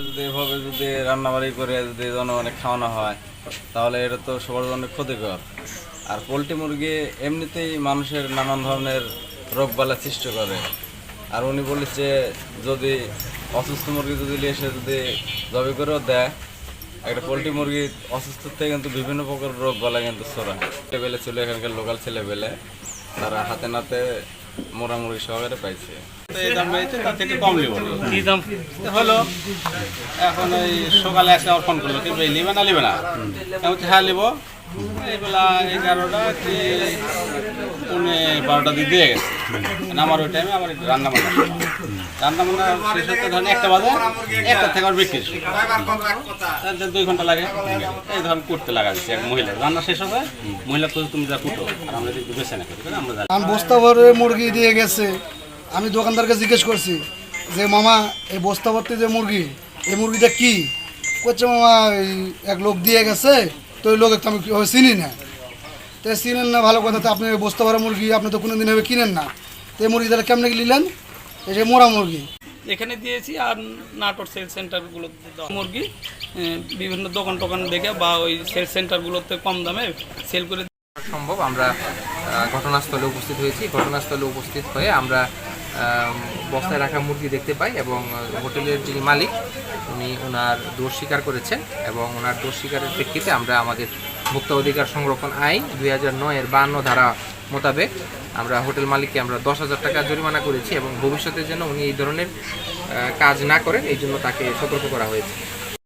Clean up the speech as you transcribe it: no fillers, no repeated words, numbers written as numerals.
যদি এভাবে যদি রান্নাবাড়ি করে যদি জনগণে খাওয়ানো হয় তাহলে এটা তো সবার জন্য ক্ষতিকর। আর পোলট্রি মুরগি এমনিতেই মানুষের নানান ধরনের রোগবালা সৃষ্টি করে। আর উনি বলেছে যদি অসুস্থ মুরগি যদি এসে যদি জবে করেও দেয়, একটা পোলট্রি মুরগি অসুস্থ থেকে কিন্তু বিভিন্ন প্রকার রোগবালা কিন্তু ছড়ায়। ছেলেবেলে ছিল এখানকার লোকাল ছেলেবেলে, তারা হাতে নাতে মোরা মুরগি সহকারে পাইছে। এই দাম বেড়েছে, তার থেকে কম নেব। কি দাম হলো? এখন ওই সকালে একটা ফোন করলো, কি ভাই নেবে না নেবে না? আমি বলছি হ্যাঁ নেবো। এই বেলা 11টা কি 12টা দিয়ে গেছে। আমার ওই টাইমে আমার রান্না বান্না শেষ হতে ধরেন 1টা বাজে, 1টা থেকে আমার বিক্রি 2 ঘন্টা লাগে। এই ধরুন করতে লাগাচ্ছি এক মহিলা রান্না শেষ হবে, মহিলা তো তুমি যা কুটো আর আমরা একটু বেছে না করি আমরা জানি। বস্তা ভরে মুরগি দিয়ে গেছে। আমি দোকানদারকে জিজ্ঞেস করছি যে মামা এই বস্তা ভর্তি যে মুরগি, এই মুরগিটা কি? করছে মামা এই এক লোক দিয়ে গেছে, তো ওই লোক আমি চিনি না। তো চিনেন না, ভালো কথা। তো আপনি বস্তা ভরা মুরগি আপনি তো কোনো দিন হবে কিনেন না, তো এই মুরগি তাহলে কেমনে নিলেন? এই যে মোরা মুরগি এখানে দিয়েছি। আর নাটোর সেল সেন্টারগুলোতে মুরগি বিভিন্ন দোকান টোকান দেখে বা ওই সেল সেন্টারগুলোতে কম দামে সেল করে সম্ভব। আমরা ঘটনাস্থলে উপস্থিত হয়েছি। ঘটনাস্থলে উপস্থিত হয়ে আমরা বস্তায় রাখা মুরগি দেখতে পাই এবং হোটেলের যিনি মালিক উনি ওনার দোষ স্বীকার করেছেন এবং ওনার দোষ স্বীকারের প্রেক্ষিতে আমরা আমাদের ভোক্তা অধিকার সংরক্ষণ আইন 2009-এর 52 ধারা মোতাবেক আমরা হোটেল মালিককে আমরা 10,000 টাকা জরিমানা করেছি এবং ভবিষ্যতে যেন উনি এই ধরনের কাজ না করেন এই জন্য তাকে সতর্ক করা হয়েছে।